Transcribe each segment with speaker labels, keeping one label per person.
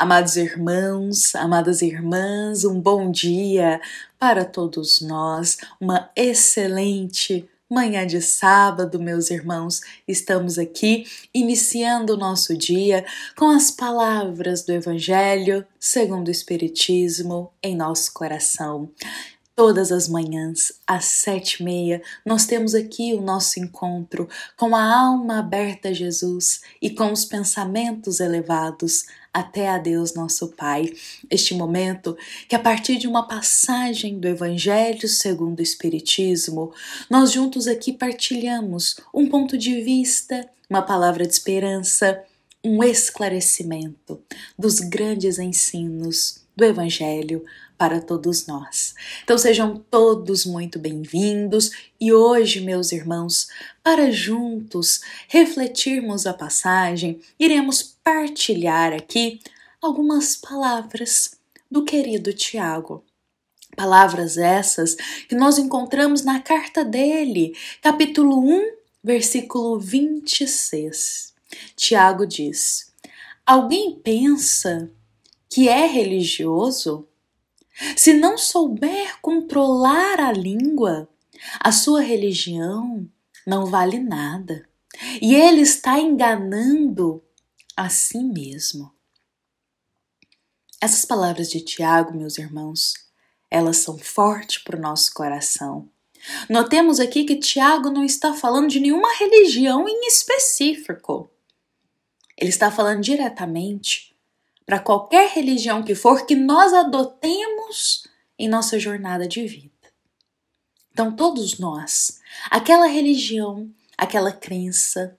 Speaker 1: Amados irmãos, amadas irmãs, um bom dia para todos nós, uma excelente manhã de sábado, meus irmãos. Estamos aqui iniciando o nosso dia com as palavras do Evangelho segundo o Espiritismo em nosso coração. Todas as manhãs, às 7h30, nós temos aqui o nosso encontro com a alma aberta a Jesus e com os pensamentos elevados até a Deus nosso Pai. Este momento que, a partir de uma passagem do Evangelho segundo o Espiritismo, nós juntos aqui partilhamos um ponto de vista, uma palavra de esperança, um esclarecimento dos grandes ensinos do Evangelho para todos nós. Então sejam todos muito bem-vindos e hoje, meus irmãos, para juntos refletirmos a passagem, iremos partilhar aqui algumas palavras do querido Tiago. Palavras essas que nós encontramos na carta dele, capítulo 1, versículo 26. Tiago diz: alguém pensa que é religioso? Se não souber controlar a língua, a sua religião não vale nada e ele está enganando a si mesmo. Essas palavras de Tiago, meus irmãos, elas são fortes para o nosso coração. Notemos aqui que Tiago não está falando de nenhuma religião em específico. Ele está falando diretamente para qualquer religião que for que nós adotemos em nossa jornada de vida. Então, todos nós, aquela religião, aquela crença,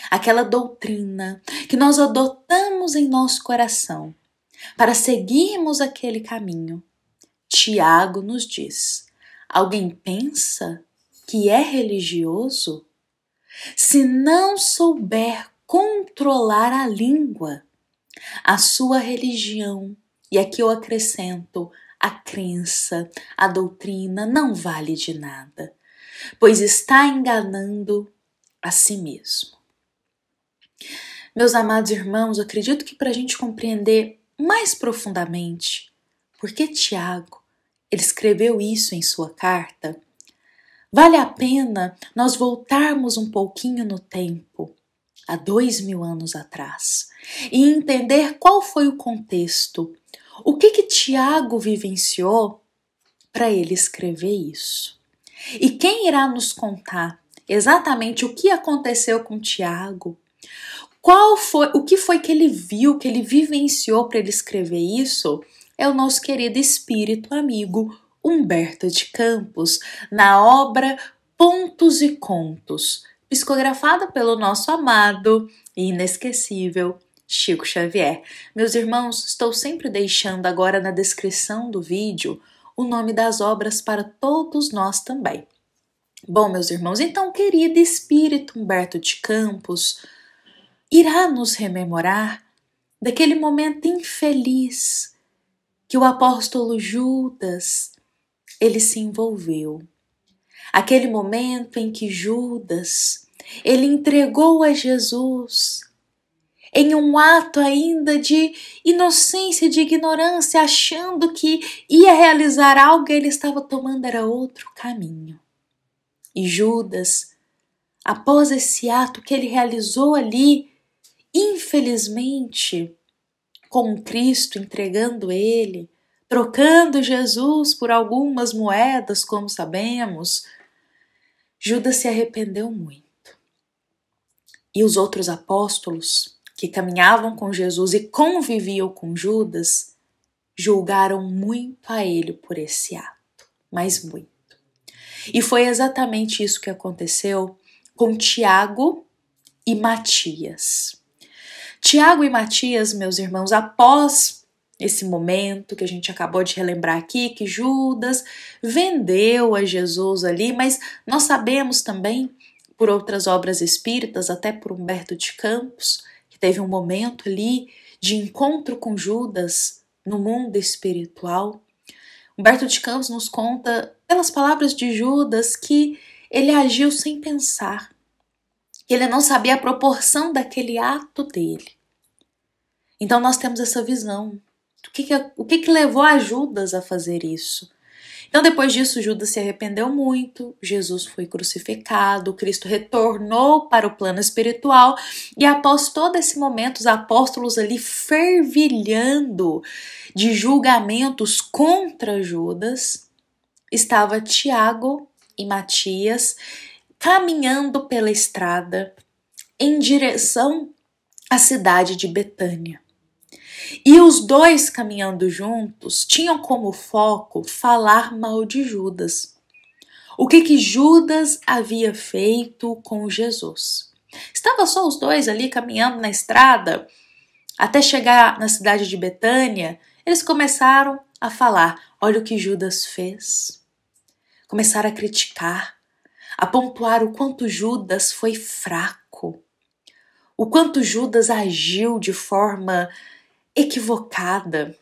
Speaker 1: aquela doutrina que nós adotamos em nosso coração para seguirmos aquele caminho, Tiago nos diz: alguém pensa que é religioso? Se não souber controlar a língua, a sua religião, e aqui eu acrescento a crença, a doutrina, não vale de nada, pois está enganando a si mesmo. Meus amados irmãos, eu acredito que para a gente compreender mais profundamente por que Tiago ele escreveu isso em sua carta, vale a pena nós voltarmos um pouquinho no tempo, há 2000 anos atrás, e entender qual foi o contexto, o que Tiago vivenciou para ele escrever isso. E quem irá nos contar exatamente o que aconteceu com Tiago, o que foi que ele viu, que ele vivenciou para ele escrever isso, é o nosso querido espírito amigo Humberto de Campos, na obra Pontos e Contos, psicografada pelo nosso amado e inesquecível Chico Xavier. Meus irmãos, estou sempre deixando agora na descrição do vídeo o nome das obras para todos nós também. Bom, meus irmãos, então o querido espírito Humberto de Campos irá nos rememorar daquele momento infeliz que o apóstolo Judas ele se envolveu. Aquele momento em que Judas, ele entregou a Jesus em um ato ainda de inocência, de ignorância, achando que ia realizar algo e ele estava tomando era outro caminho. E Judas, após esse ato que ele realizou ali, infelizmente, com Cristo entregando ele, trocando Jesus por algumas moedas, como sabemos, Judas se arrependeu muito. E os outros apóstolos, que caminhavam com Jesus e conviviam com Judas, julgaram muito a ele por esse ato, mas muito. E foi exatamente isso que aconteceu com Tiago e Matias. Tiago e Matias, meus irmãos, após esse momento que a gente acabou de relembrar aqui, que Judas vendeu a Jesus ali, mas nós sabemos também, por outras obras espíritas, até por Humberto de Campos, que teve um momento ali de encontro com Judas no mundo espiritual. Humberto de Campos nos conta, pelas palavras de Judas, que ele agiu sem pensar, que ele não sabia a proporção daquele ato dele. Então nós temos essa visão. O que levou a Judas a fazer isso? Então depois disso Judas se arrependeu muito, Jesus foi crucificado, Cristo retornou para o plano espiritual e após todo esse momento os apóstolos ali fervilhando de julgamentos contra Judas, estava Tiago e Matias caminhando pela estrada em direção à cidade de Betânia. E os dois caminhando juntos tinham como foco falar mal de Judas. O que Judas havia feito com Jesus? Estava só os dois ali caminhando na estrada até chegar na cidade de Betânia. Eles começaram a falar: olha o que Judas fez. Começaram a criticar, a pontuar o quanto Judas foi fraco, o quanto Judas agiu de forma equivocada.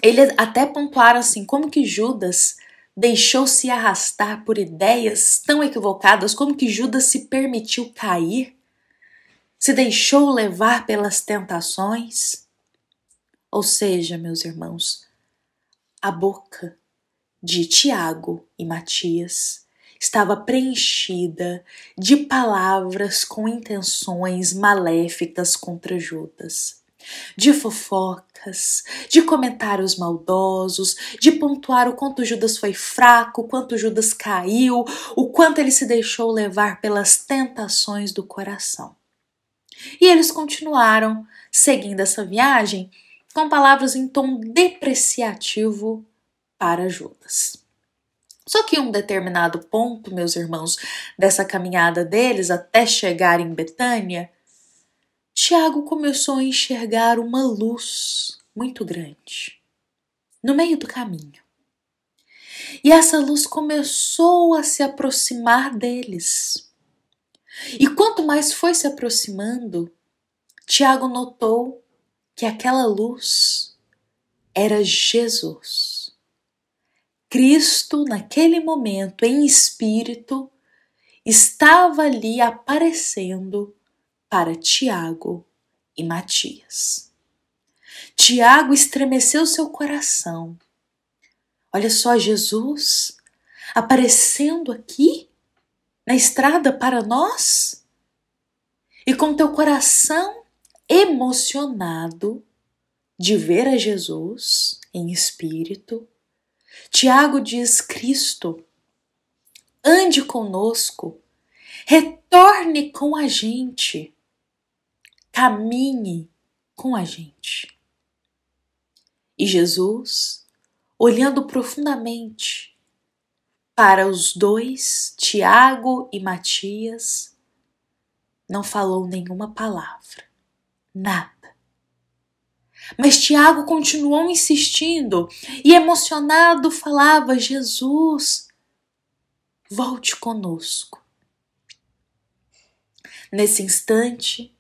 Speaker 1: Eles até pontuaram assim, como que Judas deixou-se arrastar por ideias tão equivocadas, como que Judas se permitiu cair, se deixou levar pelas tentações. Ou seja, meus irmãos, a boca de Tiago e Matias estava preenchida de palavras com intenções maléficas contra Judas, de fofocas, de comentários maldosos, de pontuar o quanto Judas foi fraco, o quanto Judas caiu, o quanto ele se deixou levar pelas tentações do coração. E eles continuaram seguindo essa viagem com palavras em tom depreciativo para Judas. Só que em um determinado ponto, meus irmãos, dessa caminhada deles até chegar em Betânia, Tiago começou a enxergar uma luz muito grande no meio do caminho. E essa luz começou a se aproximar deles. E quanto mais foi se aproximando, Tiago notou que aquela luz era Jesus. Cristo, naquele momento, em espírito, estava ali aparecendo para Tiago e Matias. Tiago estremeceu seu coração. Olha só, Jesus aparecendo aqui na estrada para nós? E com teu coração emocionado de ver a Jesus em espírito, Tiago diz: Cristo, ande conosco, retorne com a gente, caminhe com a gente. E Jesus, olhando profundamente para os dois, Tiago e Matias, não falou nenhuma palavra, nada. Mas Tiago continuou insistindo e emocionado falava: Jesus, volte conosco. Nesse instante,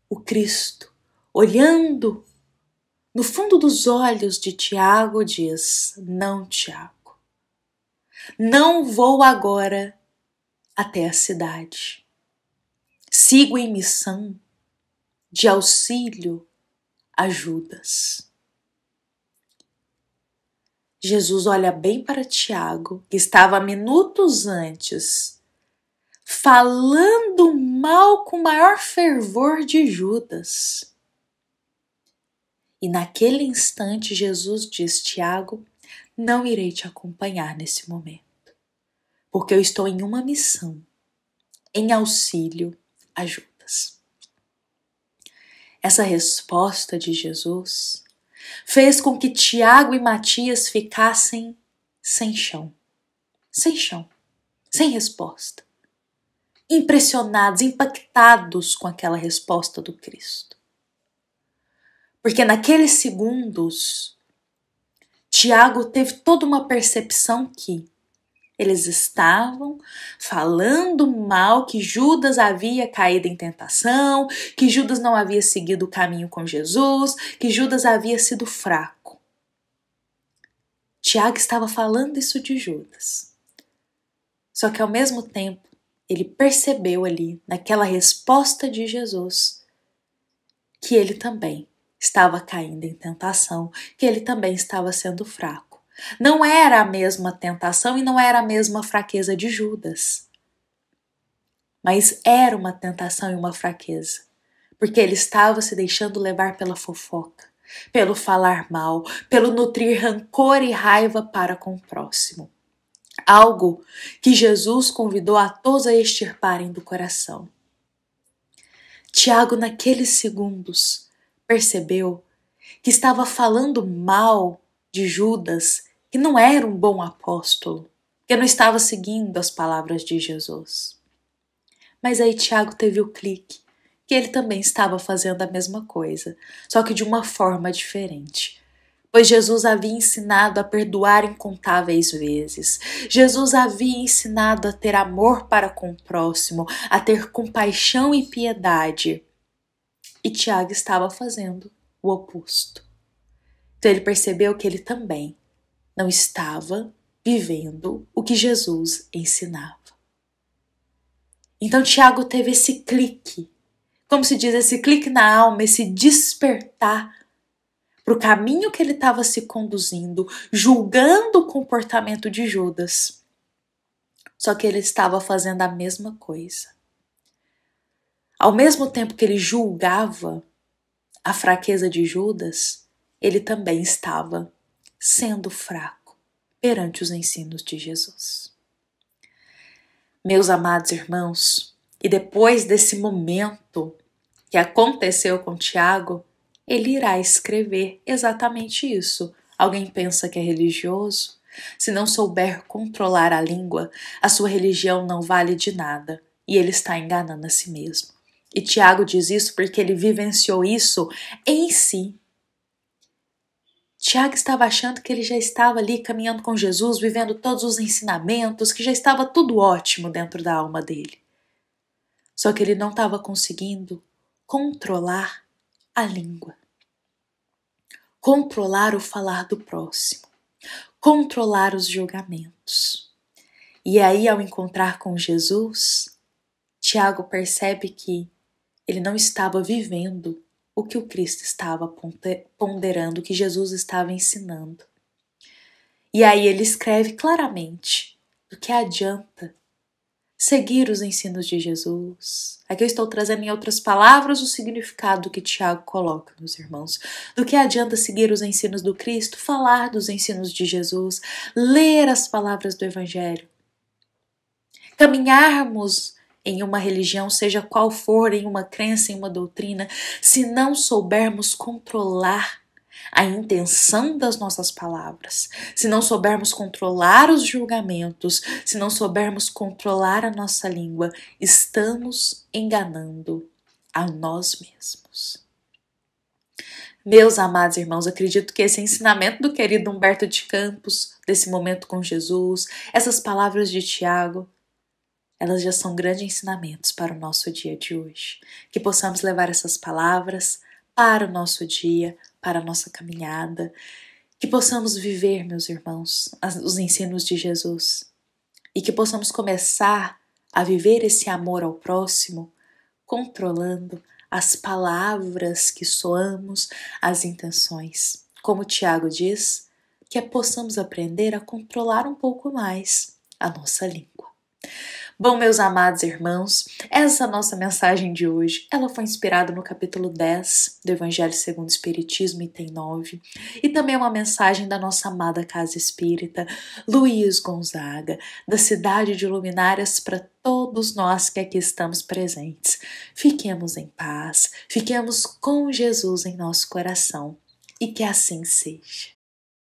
Speaker 1: o Cristo, olhando no fundo dos olhos de Tiago, diz: não, Tiago, não vou agora até a cidade. Sigo em missão de auxílio a Judas. Jesus olha bem para Tiago, que estava minutos antes falando mal com maior fervor de Judas. E naquele instante Jesus diz: Tiago, não irei te acompanhar nesse momento, porque eu estou em uma missão, em auxílio a Judas. Essa resposta de Jesus fez com que Tiago e Matias ficassem sem chão, sem resposta, impressionados, impactados com aquela resposta do Cristo. Porque naqueles segundos, Tiago teve toda uma percepção que eles estavam falando mal, que Judas havia caído em tentação, que Judas não havia seguido o caminho com Jesus, que Judas havia sido fraco. Tiago estava falando isso de Judas. Só que ao mesmo tempo, ele percebeu ali, naquela resposta de Jesus, que ele também estava caindo em tentação, que ele também estava sendo fraco. Não era a mesma tentação e não era a mesma fraqueza de Judas. Mas era uma tentação e uma fraqueza, porque ele estava se deixando levar pela fofoca, pelo falar mal, pelo nutrir rancor e raiva para com o próximo. Algo que Jesus convidou a todos a extirparem do coração. Tiago, naqueles segundos, percebeu que estava falando mal de Judas, que não era um bom apóstolo, que não estava seguindo as palavras de Jesus. Mas aí Tiago teve o clique, que ele também estava fazendo a mesma coisa, só que de uma forma diferente. Pois Jesus havia ensinado a perdoar incontáveis vezes. Jesus havia ensinado a ter amor para com o próximo, a ter compaixão e piedade. E Tiago estava fazendo o oposto. Então ele percebeu que ele também não estava vivendo o que Jesus ensinava. Então Tiago teve esse clique, como se diz, esse clique na alma, esse despertar para o caminho que ele estava se conduzindo, julgando o comportamento de Judas. Só que ele estava fazendo a mesma coisa. Ao mesmo tempo que ele julgava a fraqueza de Judas, ele também estava sendo fraco perante os ensinos de Jesus. Meus amados irmãos, e depois desse momento que aconteceu com Tiago, ele irá escrever exatamente isso. Alguém pensa que é religioso? Se não souber controlar a língua, a sua religião não vale de nada e ele está enganando a si mesmo. E Tiago diz isso porque ele vivenciou isso em si. Tiago estava achando que ele já estava ali caminhando com Jesus, vivendo todos os ensinamentos, que já estava tudo ótimo dentro da alma dele. Só que ele não estava conseguindo controlar a língua, controlar o falar do próximo, controlar os julgamentos. E aí, ao encontrar com Jesus, Tiago percebe que ele não estava vivendo o que o Cristo estava ponderando, o que Jesus estava ensinando. E aí ele escreve claramente do que adianta seguir os ensinos de Jesus. Aqui eu estou trazendo em outras palavras o significado que Tiago coloca, meus irmãos. Do que adianta seguir os ensinos do Cristo, falar dos ensinos de Jesus, ler as palavras do Evangelho, caminharmos em uma religião, seja qual for, em uma crença, em uma doutrina, se não soubermos controlar a intenção das nossas palavras, se não soubermos controlar os julgamentos, se não soubermos controlar a nossa língua, estamos enganando a nós mesmos. Meus amados irmãos, acredito que esse ensinamento do querido Humberto de Campos, desse momento com Jesus, essas palavras de Tiago, elas já são grandes ensinamentos para o nosso dia de hoje. Que possamos levar essas palavras para o nosso dia, para a nossa caminhada. Que possamos viver, meus irmãos, os ensinos de Jesus. E que possamos começar a viver esse amor ao próximo, controlando as palavras que soamos, as intenções. Como Tiago diz, que possamos aprender a controlar um pouco mais a nossa língua. Bom, meus amados irmãos, essa nossa mensagem de hoje, ela foi inspirada no capítulo 10 do Evangelho segundo o Espiritismo, item 9, e também é uma mensagem da nossa amada Casa Espírita, Luiz Gonzaga, da cidade de Luminárias, para todos nós que aqui estamos presentes. Fiquemos em paz, fiquemos com Jesus em nosso coração, e que assim seja.